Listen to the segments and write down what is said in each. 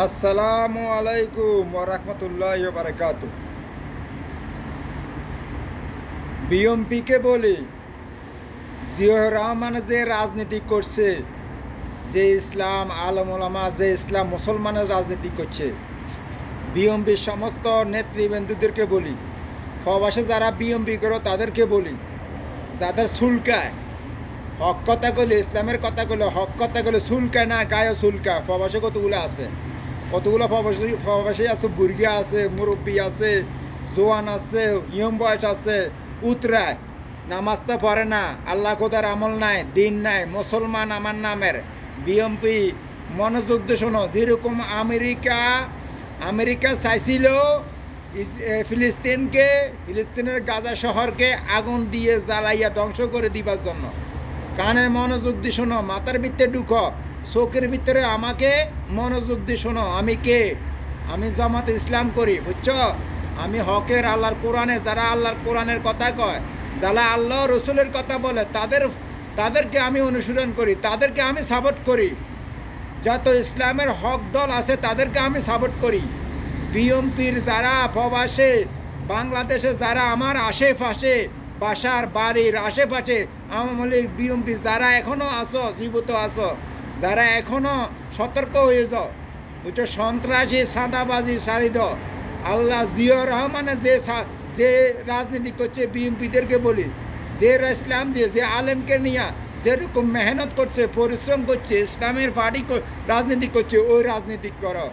আসসালামু আলাইকুম ওয়া রাহমাতুল্লাহি ওয়া বারাকাতুহু। বিএমপিকে বলি, জিয়াউর রহমান যে রাজনীতি করছে, যে ইসলাম আলেম ওলামা, যে ইসলাম মুসলমানের রাজনীতি করছে, বিএমপির সমস্ত নেতৃবৃন্দদেরকে বলি, প্রবাসে যারা বিএমপি করো তাদেরকে বলি, যাদের চুলকায় হক কথা কইলে, ইসলামের কথা কইলে, হক কথা কইলে চুলকায় না, গায়ে চুলকায়। প্রবাসে কতগুলো আছে, কতগুলো প্রবাসী আছে, বুর্গিয়া আছে, মুরব্বী আছে, জোয়ান আছে, ইয়ং বয়স আছে, উতরায় নামাজ তো পড়ে না, আল্লাহ খোদার আমল নাই, দিন নাই, মুসলমান আমার নামের। বিএমপি মনোযোগ দিয়ে শোনো, যেরকম আমেরিকা চাইছিল ফিলিস্তিনের গাজা শহরকে আগুন দিয়ে জ্বালাইয়া ধ্বংস করে দিবার জন্য। কানে মনোযোগ দিয়ে শোনো, মাথার ভিতরে ঢুকো, চোখের ভিতরে আমাকে মনোযোগ দিয়ে শোনো। আমি কে? আমি জামাতে ইসলাম করি, বুঝছো? আমি হকের আল্লাহর কোরআনে, যারা আল্লাহর কোরআনের কথা কয়, যারা আল্লাহ রসুলের কথা বলে, তাদেরকে আমি অনুসরণ করি, তাদেরকে আমি সাপোর্ট করি। যত ইসলামের হক দল আছে তাদেরকে আমি সাপোর্ট করি। বিএমপির যারা প্রবাসে, বাংলাদেশে যারা আমার আশেপাশে, বাসার বাড়ির আশেপাশে আওয়ামী লীগ বিএমপি যারা এখনও আসো, জীবিত আসো, যারা এখনও সতর্ক হয়ে যাও, বুঝছো? সন্ত্রাসী সাদাবাজি সারি দাও। আল্লাহ জিয়াউর রহমানের যে রাজনীতি করছে, বিএমপিদেরকে বলি, যে ইসলাম দিয়ে, যে আলেমকে নিয়ে যেরকম মেহনত করছে, পরিশ্রম করছে, ইসলামের পার্টি রাজনীতি করছে, ওই রাজনীতি করো।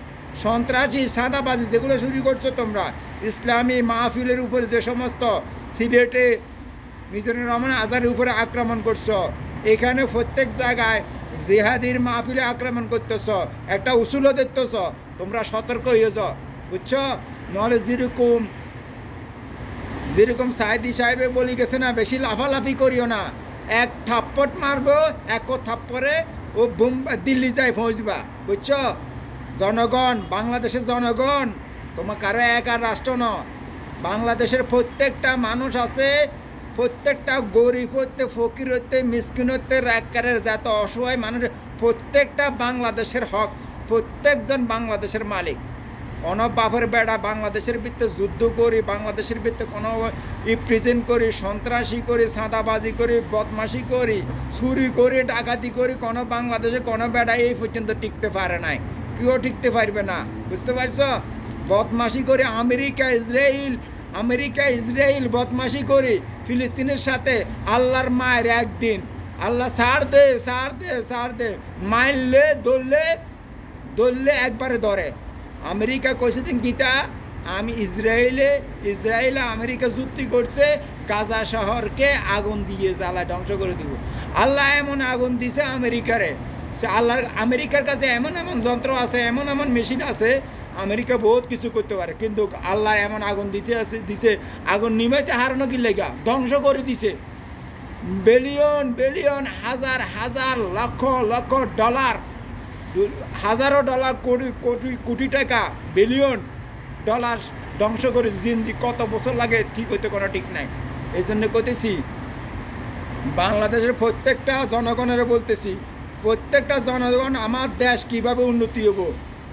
সন্ত্রাসী সাদাবাজি যেগুলো শুরু করছো তোমরা, ইসলামী মাহফিলের উপরে যে সমস্ত সিলেটে মিজানুর রহমান আজহারের উপরে আক্রমণ করছো, এখানে প্রত্যেক জায়গায় জিহাদির মাহফিলে আক্রমণ করতেছ, একটা উসুলও দেখতেছ, তোমরা সতর্ক হয়ে যাও, বুঝছো? নাহলে যেরকম সাইদি সাহেবে বলি গেছে না, বেশি লাফালাফি করিও না। এক থাপ্পট মারবো, এক থাপ্পড়ে ও দিল্লি যাই পৌঁছবা, বুঝছো? জনগণ, বাংলাদেশের জনগণ তোমার কারো একার রাষ্ট্র ন। বাংলাদেশের প্রত্যেকটা মানুষ আছে, প্রত্যেকটা গরিব হতে, ফকির হতে, মিসকিন হতে, রাগকারের যত অসহায় মানুষ, প্রত্যেকটা বাংলাদেশের হক, প্রত্যেকজন বাংলাদেশের মালিক। কোনো বাপের বেড়া বাংলাদেশের ভিত্তে যুদ্ধ করি, বাংলাদেশের ভিত্তে কোনো প্রেজেন্ট করি, সন্ত্রাসী করি, সাদাবাজি করি, বদমাশি করি, চুরি করি, ডাকাতি করি, কোনো বাংলাদেশে কোনো বেড়া এই পর্যন্ত টিকতে পারে নাই, কেউ টিকতে পারবে না, বুঝতে পারছো? বদমাশি করে আমেরিকা ইসরায়েল বদমাশি করে ফিলিস্তিনের সাথে। আল্লাহর মায়ের একদিন আল্লাহ ছাড় দে, মারলে দললে একবারে ধরে। আমেরিকা কইছে দিন গীতা, আমি ইসরায়েলে আমেরিকা যুক্তি করছে, গাজা শহরকে আগুন দিয়ে জ্বালা ধ্বংস করে দিব। আল্লাহ এমন আগুন দিছে আমেরিকারে, আমেরিকার কাছে এমন যন্ত্র আছে, এমন মেশিন আছে, আমেরিকা বহুত কিছু করতে পারে, কিন্তু আল্লাহ এমন আগুন দিছে, আগুন নিমাইতে হারানো কি লেগা ধ্বংস করে দিছে। বিলিয়ন হাজার লক্ষ ডলার, হাজারো ডলার, কোটি টাকা, বিলিয়ন ডলার ধ্বংস করে জিন্দি কত বছর লাগে ঠিক হইতে কোনো ঠিক নাই। এই জন্য কইতেছি, বাংলাদেশের প্রত্যেকটা জনগণের বলতেছি, প্রত্যেকটা জনগণ, আমার দেশ কিভাবে উন্নতি হবো,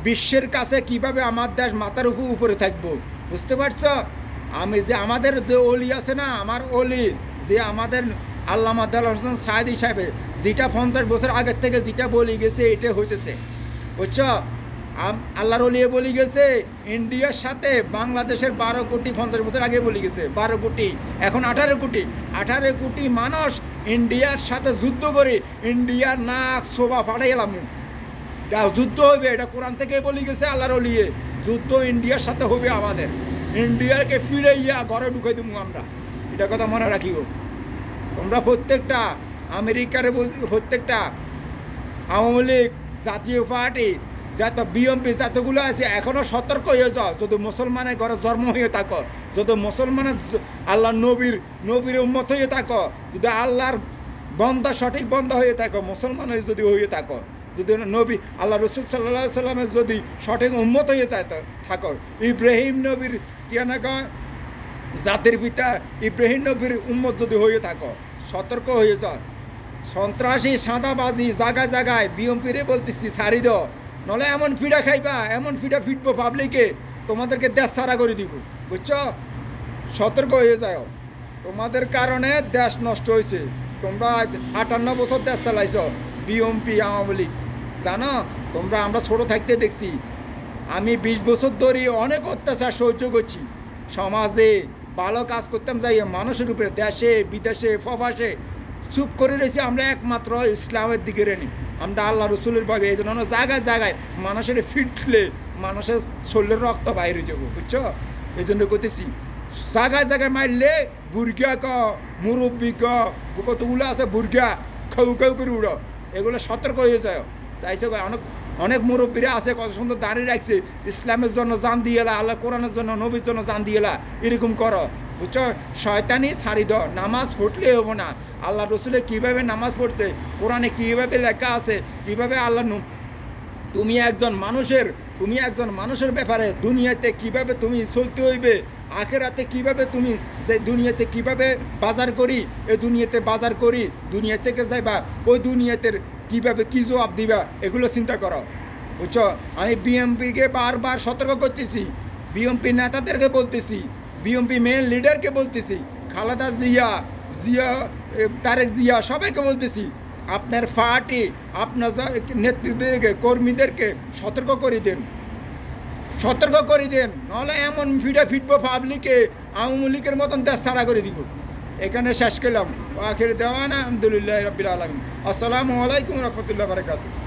বিশ্বের কাছে কিভাবে আমার দেশ মাথার উপরে থাকবো, বুঝতে পারছো? আমাদের যে অলি আছে না, আমার অলি, যে আমাদের আল্লামা দেলোয়ার হোসেন সাঈদী সাহেব, যেটা 50 বছর আগের থেকে যেটা বলি গেছে, এটা হইতেছে, বুঝছো? আল্লাহর অলিয়ে বলি গেছে, ইন্ডিয়ার সাথে বাংলাদেশের 12 কোটি 50 বছর আগে বলি গেছে, 12 কোটি, এখন 18 কোটি মানুষ ইন্ডিয়ার সাথে যুদ্ধ করে ইন্ডিয়ার নাক শোভা ফাড়াই এলাম। যুদ্ধ হবে, এটা কোরআন থেকে বলি গেছে আল্লাহর অলিয়ে, যুদ্ধ ইন্ডিয়ার সাথে হবে আমাদের। ইন্ডিয়াকে ফিরাইয়া ঘরে ঢুকাই দেবো আমরা, এটা কথা মনে রাখিও। তোমরা প্রত্যেকটা আমেরিকারে, প্রত্যেকটা আওয়ামী লীগ, জাতীয় পার্টি, যত বিএমপি যতগুলো আছে, এখনও সতর্ক হয়ে যাও। যদি মুসলমানের ঘরে জন্ম হয়ে থাকো, যদি মুসলমানের আল্লাহ নবীর উম্মত হয়ে থাকো, যদি আল্লাহর বন্দা, সঠিক বন্দা হয়ে থাকো, মুসলমান হয়ে যদি হয়ে থাকো, যদি নবী আল্লাহ রসুল সাল্লাল্লাহু সাল্লামের যদি সঠিক উম্মত হয়ে থাকো, ইব্রাহিম নবীর জাতির পিতা ইব্রাহিম নবীর উম্মত যদি হয়ে থাকো, সতর্ক হয়ে যাও। সন্ত্রাসী সাদাবাজি জায়গায় বিএমপিরে বলতেছি ছাড়ি দাও, নলে এমন ফিডা খাইবা, এমন ফিডা ফিটবো পাবলিকে, তোমাদেরকে দেশ ছাড়া করে দিব, বুঝছো? সতর্ক হয়ে যাও, তোমাদের কারণে দেশ নষ্ট হয়েছে। তোমরা 58 বছর দেশ চালাইছ, বিএনপি আওয়ামী লীগ, জানো তোমরা? আমরা ছোট থাকতে দেখছি, আমি 20 বছর ধরে অনেক অত্যাচার সহ্য করছি। সমাজে ভালো কাজ করতাম যাই মানুষের উপরে, দেশে বিদেশে প্রবাসে চুপ করে রয়েছি। আমরা একমাত্র ইসলামের দিকে রেনি, আমরা আল্লাহ রসুলের ভাবে। এই জন্য জায়গায় জায়গায় মানুষের ফিটলে মানুষের শরীরের রক্ত বাইরে যাবো, বুঝছো? এই জন্য করতেছি, জায়গায় জায়গায় মারলে বুর্গা ক, মুরব্বী ক, কতগুলো আছে বুর্গা, খাউ খাউ করে উড়ো, এগুলো সতর্ক হয়ে যায়। চাইছে অনেক অনেক মুরব্বীরা আছে, কত সুন্দর দাঁড়িয়ে রাখছে, ইসলামের জন্য জান দিয়ে এলা, আল্লাহ কোরআনের জন্য, নবীর জন্য জান দিয়ে এলা, এরকম করো, বুঝছো? শয়তানি ছাড়ি দাও, নামাজ পড়লে হবো না। আল্লাহ রসুলে কীভাবে নামাজ পড়তে, কোরআনে কীভাবে লেখা আছে, কীভাবে আল্লাহ, তুমি একজন মানুষের ব্যাপারে দুনিয়াতে কিভাবে তুমি চলতে হইবে, আখেরাতে কিভাবে তুমি, যে দুনিয়াতে কিভাবে বাজার করি, এই দুনিয়াতে বাজার করি, দুনিয়া থেকে যাইবা ওই দুনিয়াতে কিভাবে কি জবাব দিবা, এগুলো চিন্তা করো, বুঝছো? আমি বিএনপিকে বারবার সতর্ক করতেছি, বিএনপি নেতাদেরকে বলতেছি, বিএনপি মেন লিডারকে বলতেছি, খালেদা জিয়া, তারেক জিয়া, সবাইকে বলতেছি, আপনার পার্টি, আপনার নেতৃত্বদেরকে, কর্মীদেরকে সতর্ক করে দেন, নাহলে এমন ফিডা ফিটবো পাবলিকে, আওয়ামী লীগের মতন দেশ ছাড়া করে দিব। এখানে শেষ করলাম। আখির দেওয়ানা আলহামদুলিল্লাহ রাব্বিল আলামিন। আসসালামু আলাইকুম রহমতুল্লাহ বারাকাতুহু।